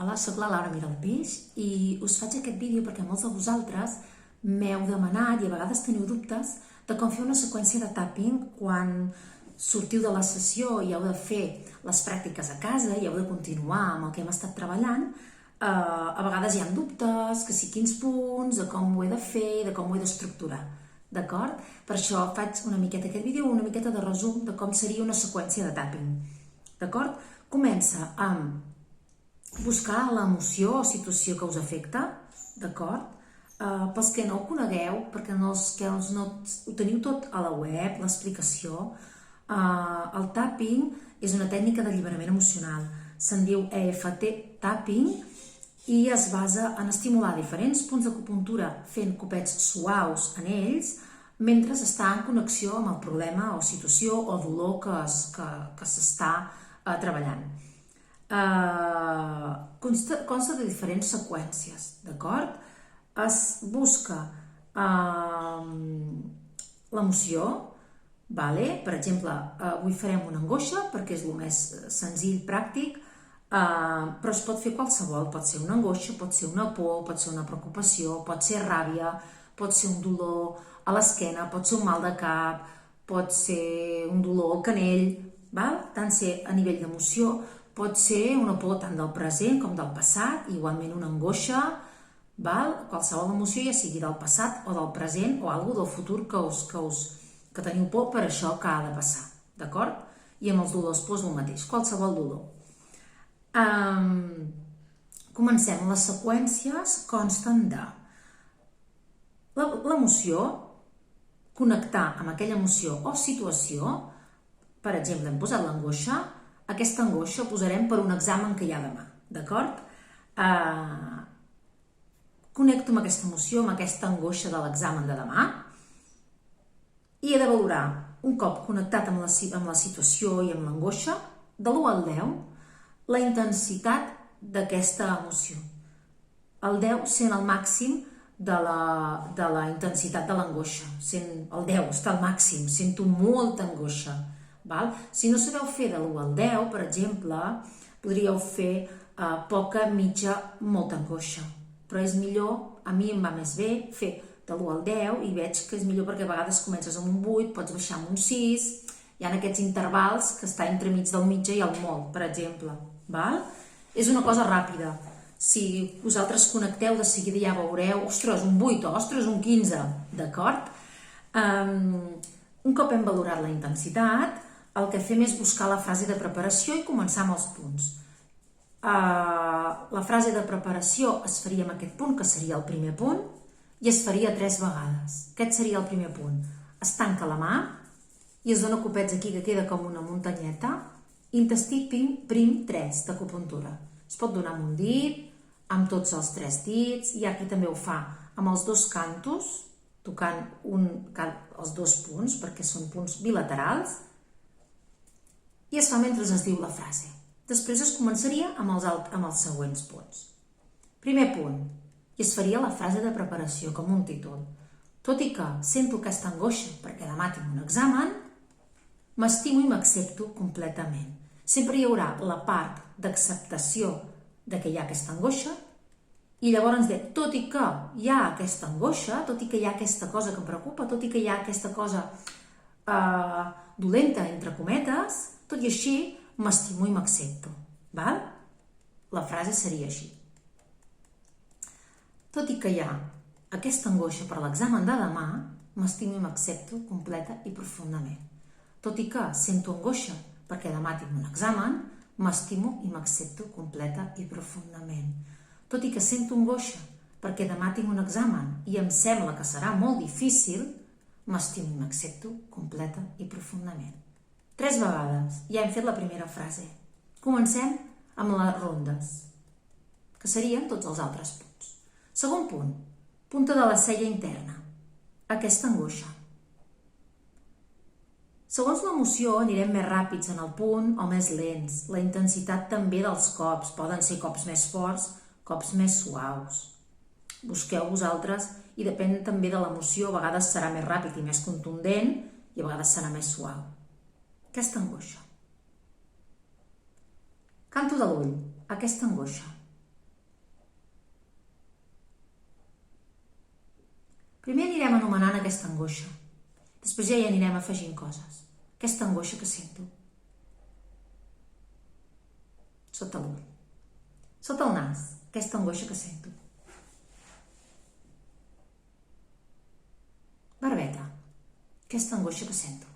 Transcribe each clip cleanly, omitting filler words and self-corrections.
Hola, soc la Laura Miralpeix i us faig aquest vídeo perquè molts de vosaltres m'heu demanat i a vegades teniu dubtes de com fer una seqüència de tapping quan sortiu de la sessió i heu de fer les pràctiques a casa i heu de continuar amb el que hem estat treballant. A vegades hi ha dubtes, que si quins punts, de com ho he de fer, de com ho he d'estructurar. D'acord? Per això faig una miqueta aquest vídeo, una miqueta de resum de com seria una seqüència de tapping. D'acord? Comença amb buscar l'emoció o situació que us afecta, d'acord? Pels que no ho conegueu, perquè no ho teniu tot a la web, l'explicació, el tapping és una tècnica d'alliberament emocional. Se'n diu EFT tapping i es basa en estimular diferents punts d'acupuntura fent copets suaus en ells mentre està en connexió amb el problema o situació o dolor que s'està treballant. Consta de diferents seqüències, d'acord? Es busca l'emoció, per exemple, avui farem una angoixa perquè és el més senzill, pràctic, però es pot fer qualsevol, pot ser una angoixa, pot ser una por, pot ser una preocupació, pot ser ràbia, pot ser un dolor a l'esquena, pot ser un mal de cap, pot ser un dolor al canell, tant ser a nivell d'emoció, pot ser una por tant del present com del passat, igualment una angoixa, qualsevol emoció, ja sigui del passat o del present o alguna del futur que teniu por per això que ha de passar, d'acord? I amb els dolors el mateix, qualsevol dolor. Comencem. Les seqüències consten de l'emoció, connectar amb aquella emoció o situació. Per exemple, hem posat l'angoixa. Aquesta angoixa posarem per un examen que hi ha demà, d'acord? Connecto amb aquesta emoció, amb aquesta angoixa de l'examen de demà i he de valorar, un cop connectat amb la situació i amb l'angoixa, de l'1 al 10, la intensitat d'aquesta emoció. El 10 sent el màxim de la intensitat de l'angoixa. El 10 està al màxim, sento molta angoixa. Si no sabeu fer de l'1 al 10, per exemple, podríeu fer poca, mitja, molta angoixa. Però és millor, a mi em va més bé, fer de l'1 al 10 i veig que és millor perquè a vegades comences amb un 8, pots baixar amb un 6, hi ha aquests intervals que està entremig del mitja i el molt, per exemple. És una cosa ràpida. Si vosaltres connecteu, de seguida ja veureu, ostres, un 8, ostres, un 15, d'acord? Un cop hem valorat la intensitat, el que fem és buscar la fase de preparació i començar amb els punts. La frase de preparació es faria amb aquest punt, que seria el primer punt, i es faria 3 vegades. Aquest seria el primer punt. Es tanca la mà i es dona copets aquí, que queda com una muntanyeta. Intestí prim 3 d'acupuntura. Es pot donar amb un dit, amb tots els 3 dits, i aquí també ho fa amb els 2 cantos, tocant els 2 punts, perquè són punts bilaterals, i es fa mentre es diu la frase. Després es començaria amb els següents punts. Primer punt, i es faria la frase de preparació com un títol. Tot i que sento aquesta angoixa perquè demà tinc un examen, m'estimo i m'accepto completament. Sempre hi haurà la part d'acceptació de que hi ha aquesta angoixa i llavors tot i que hi ha aquesta angoixa, tot i que hi ha aquesta cosa que em preocupa, tot i que hi ha aquesta cosa dolenta, entre cometes, tot i així m'estimo i m'accepto. La frase seria així. Tot i que hi ha aquesta angoixa per l'examen de demà, m'estimo i m'accepto completa i profundament. Tot i que sento angoixa perquè demà tinc un examen, m'estimo i m'accepto completa i profundament. Tot i que sento angoixa perquè demà tinc un examen i em sembla que serà molt difícil, m'estimo i m'accepto completa i profundament. 3 vegades, ja hem fet la primera frase. Comencem amb les rondes, que serien tots els altres punts. Segon punt, punta de la cella interna, aquesta angoixa. Segons l'emoció anirem més ràpids en el punt o més lents. La intensitat també dels cops, poden ser cops més forts, cops més suaus. Busqueu vosaltres i depèn també de l'emoció, a vegades serà més ràpid i més contundent i a vegades serà més suau. Aquesta angoixa. Canto de l'ull, aquesta angoixa. Primer anirem anomenant aquesta angoixa. Després ja hi anirem afegint coses. Aquesta angoixa que sento. Sota l'ull. Sota el nas. Aquesta angoixa que sento. Barbeta. Aquesta angoixa que sento.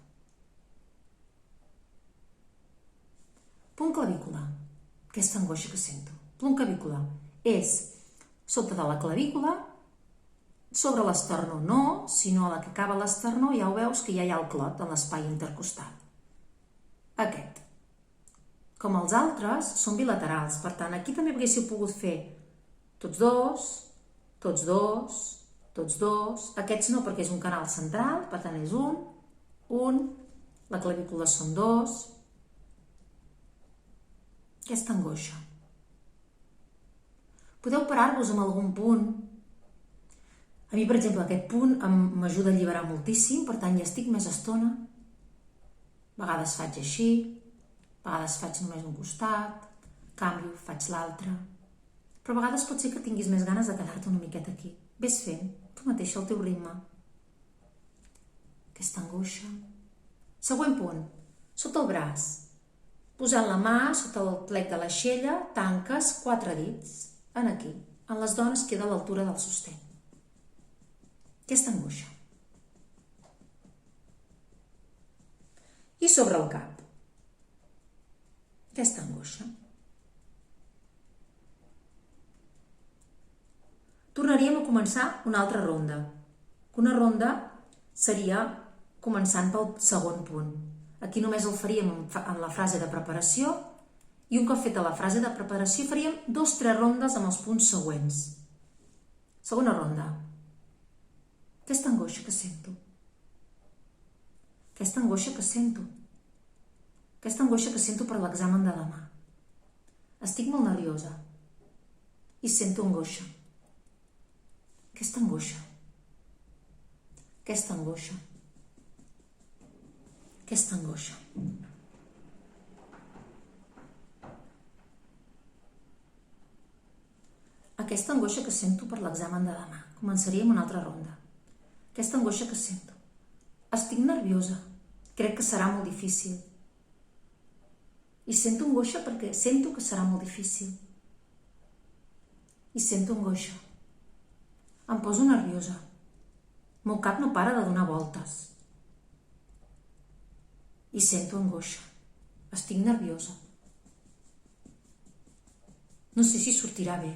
Punt clavícula. Aquesta angoixa que sento. Punt clavícula és sota de la clavícula, sobre l'esternó no, sinó a la que acaba l'esternó ja ho veus que ja hi ha el clot en l'espai intercostal. Aquest. Com els altres, són bilaterals, per tant, aquí també haguéssiu pogut fer tots dos, tots dos, tots dos. Aquests no, perquè és un canal central, per tant és un, la clavícula són dos. Aquesta angoixa. Podeu parar-vos amb algun punt. A mi, per exemple, aquest punt m'ajuda a alliberar moltíssim, per tant, ja estic més estona. A vegades faig així, a vegades faig només un costat, canvio, faig l'altre. Però a vegades pot ser que tinguis més ganes de quedar-te una miqueta aquí. Ves fent, tu mateixa, al teu ritme. Aquesta angoixa. Següent punt, sota el braç. Posant la mà sota el plec de l'aixella, tanques 4 dits, en aquí. En les dones queda a l'altura del sostén. Aquesta angoixa. I sobre el cap. Aquesta angoixa. Tornaríem a començar una altra ronda. Una ronda seria començant pel segon punt. Aquí només el faríem en la frase de preparació i un cop feta la frase de preparació faríem 2-3 rondes amb els punts següents. Segona ronda. Aquesta angoixa que sento. Aquesta angoixa que sento. Aquesta angoixa que sento per l'examen de demà. Estic molt nerviosa i sento angoixa. Aquesta angoixa. Aquesta angoixa. Aquesta angoixa. Aquesta angoixa que sento per l'examen de demà. Començaríem una altra ronda. Aquesta angoixa que sento. Estic nerviosa. Crec que serà molt difícil. I sento angoixa perquè sento que serà molt difícil. I sento angoixa. Em poso nerviosa. El meu cap no para de donar voltes. I sento angoixa. Estic nerviosa. No sé si sortirà bé.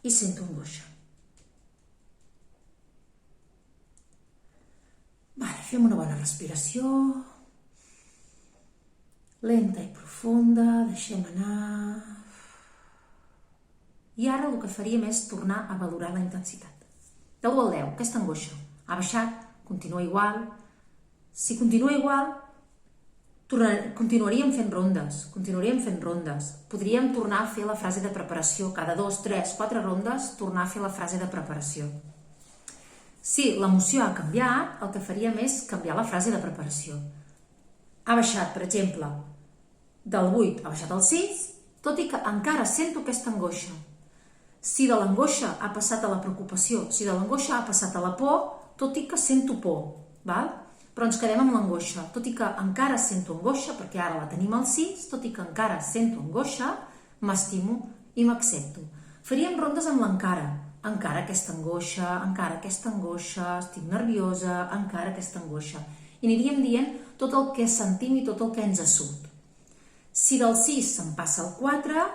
I sento angoixa. Vale, fem una bona respiració. Lenta i profunda, deixem anar. I ara el que faríem és tornar a valorar la intensitat. De 1 al 10, aquesta angoixa. Ha baixat, continua igual. Si continua igual, continuaríem fent rondes. Podríem tornar a fer la frase de preparació. Cada 2, 3, 4 rondes, tornar a fer la frase de preparació. Si l'emoció ha canviat, el que faríem és canviar la frase de preparació. Ha baixat, per exemple, del 8 ha baixat al 6, tot i que encara sento aquesta angoixa. Si de l'angoixa ha passat a la preocupació, si de l'angoixa ha passat a la por, tot i que sento por, val? Però ens quedem amb l'angoixa, tot i que encara sento angoixa, perquè ara la tenim al 6, tot i que encara sento angoixa, m'estimo i m'accepto. Faríem rondes amb l'encara. Encara aquesta angoixa, estic nerviosa, encara aquesta angoixa. I aniríem dient tot el que sentim i tot el que ens surt. Si del 6 se'n passa al 4,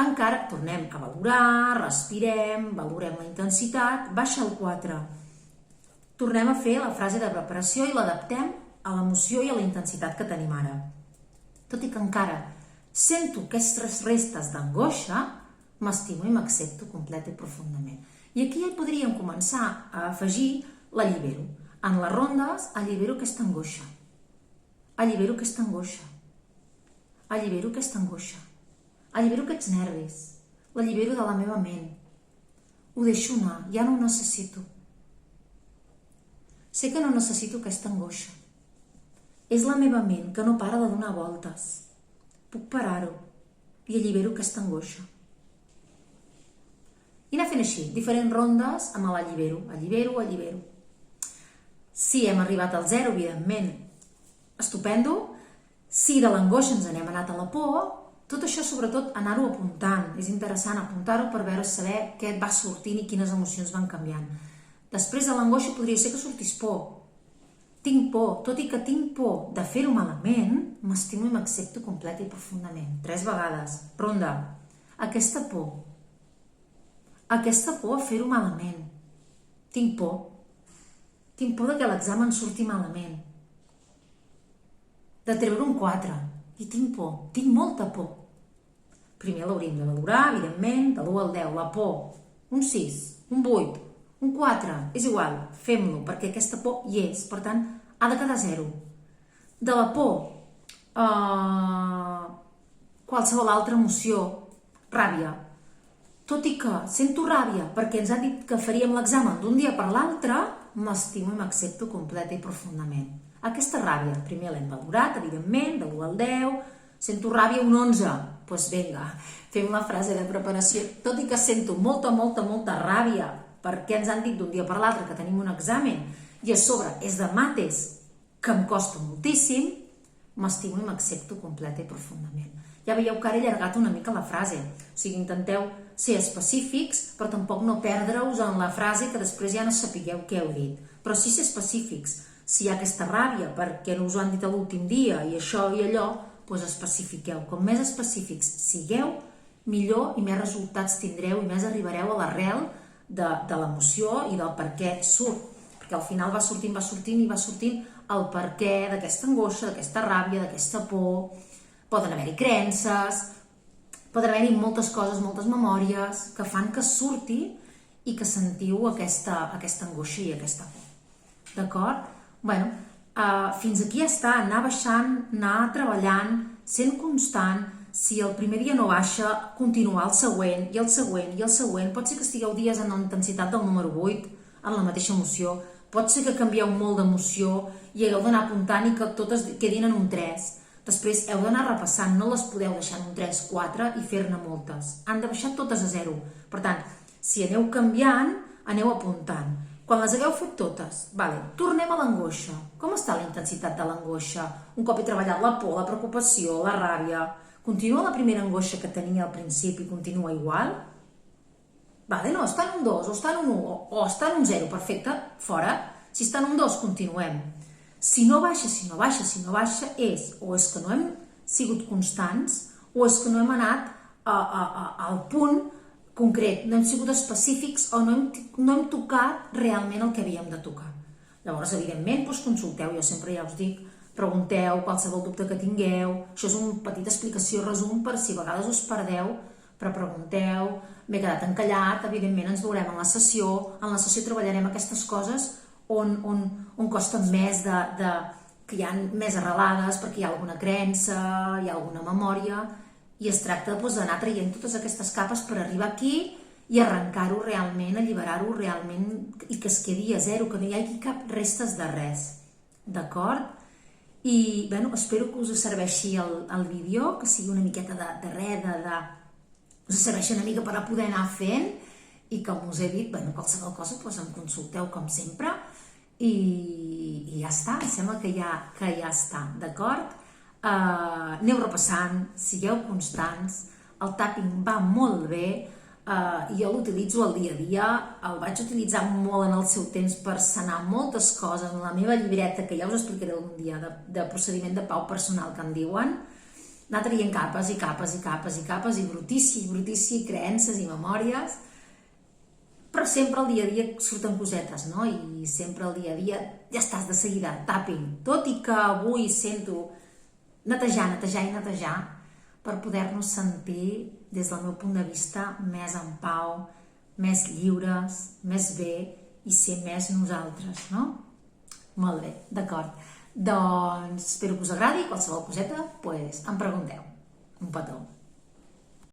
encara tornem a valorar, respirem, valorem la intensitat, baixa al 4. Tornem a fer la frase de preparació i l'adaptem a l'emoció i a la intensitat que tenim ara. Tot i que encara sento aquestes restes d'angoixa, m'estimo i m'accepto completa i profundament. I aquí ja podríem començar a afegir l'allibero. En les rondes, allibero aquesta angoixa. Allibero aquesta angoixa. Allibero aquesta angoixa. Allibero aquests nervis. L'allibero de la meva ment. Ho deixo anar, ja no ho necessito. Sé que no necessito aquesta angoixa. És la meva ment que no para de donar voltes. Puc parar-ho i allibero aquesta angoixa. I anar fent així, diferents rondes amb l'allibero, allibero, allibero. Si hem arribat al 0, evidentment, estupendo. Si de l'angoixa ens n'hem anat a la por, tot això sobretot anar-ho apuntant. És interessant apuntar-ho per veure, saber què et va sortint i quines emocions van canviant. Després de l'angoixa podria ser que sortís por. Tinc por, tot i que tinc por de fer-ho malament, m'estimo i m'accepto complet i profundament. 3 vegades. Ronda. Aquesta por a fer-ho malament. Tinc por. Tinc por que l'examen surti malament. De treure un 4. I tinc por. Tinc molta por. Primer l'hauríem de valorar, evidentment, de l'1 al 10. La por. Un 6, un 8, un 4. És igual, fem-lo, perquè aquesta por hi és. Per tant, ha de quedar 0. De la por, qualsevol altra emoció, ràbia. Tot i que sento ràbia perquè ens han dit que faríem l'examen d'un dia per l'altre, m'estimo i m'accepto completa i profundament. Aquesta ràbia, primer l'hem valorat, evidentment, de l'1 al 10, sento ràbia un 11, doncs vinga, fem la frase de preparació. Tot i que sento molta ràbia perquè ens han dit d'un dia per l'altre que tenim un examen i a sobre és de mates, que em costa moltíssim, m'estimo i m'accepto completa i profundament. Ja veieu que ara he allargat una mica la frase, o sigui, intenteu ser específics, però tampoc no perdre-us en la frase que després ja no sapigueu què heu dit. Però sí ser específics. Si hi ha aquesta ràbia perquè no us ho han dit a l'últim dia i això i allò, doncs especifiqueu. Com més específics sigueu, millor i més resultats tindreu i més arribareu a l'arrel de l'emoció i del per què surt. Perquè al final va sortint el per què d'aquesta angoixa, d'aquesta ràbia, d'aquesta por. Poden haver-hi creences, poden haver-hi moltes coses, moltes memòries que fan que surti i que sentiu aquesta angoixa i aquesta por. D'acord? Bé, fins aquí ja està, anar baixant, anar treballant, sent constant. Si el primer dia no baixa, continuar el següent, i el següent, i el següent. Pot ser que estigueu dies en la intensitat del número 8, en la mateixa emoció. Pot ser que canvieu molt d'emoció i hagueu d'anar apuntant i que totes quedin en un 3. Després heu d'anar repassant, no les podeu deixar en un 3, 4 i fer-ne moltes. Han de baixar totes a 0. Per tant, si aneu canviant, aneu apuntant. Quan les hagueu fet totes, tornem a l'angoixa. Com està la intensitat de l'angoixa? Un cop he treballat la por, la preocupació, la ràbia, continua la primera angoixa que tenia al principi, continua igual? No, està en un 2, o està en un 1, o està en un 0, perfecte, fora. Si està en un 2, continuem. Si no baixa, és que no hem sigut constants o és que no hem anat al punt concret, no hem sigut específics o no hem tocat realment el que havíem de tocar. Llavors, evidentment, consulteu, jo sempre ja us dic, pregunteu qualsevol dubte que tingueu. Això és una petita explicació, resum, per si a vegades us perdeu, però pregunteu, m'he quedat encallat, evidentment ens veurem en la sessió treballarem aquestes coses on costa més que hi ha més arrelades perquè hi ha alguna creença, hi ha alguna memòria, i es tracta d'anar traient totes aquestes capes per arribar aquí i arrencar-ho realment, alliberar-ho realment i que es quedi a 0, que no hi hagi cap restes de res. D'acord? I espero que us serveixi el vídeo, que sigui una miqueta de res, us serveixi una mica per a poder anar fent i com us he dit, qualsevol cosa em consulteu com sempre i ja està, em sembla que ja està, d'acord? Aneu repassant, sigueu constants, el tapping va molt bé, jo l'utilitzo al dia a dia, el vaig utilitzar molt en el seu temps per sanar moltes coses, en la meva llibreta, que ja us explicaré algun dia, de procediment de pau personal que en diuen, anar traient capes i capes i capes i capes i brutícia, creences i memòries, però sempre al dia a dia surten cosetes, no? I sempre al dia a dia ja estàs de seguida, tapping, tot i que avui sento netejar per poder-nos sentir des del meu punt de vista més en pau, més lliures, més bé i ser més nosaltres, no? Molt bé, d'acord. Doncs espero que us agradi, qualsevol coseta, em pregunteu. Un petó.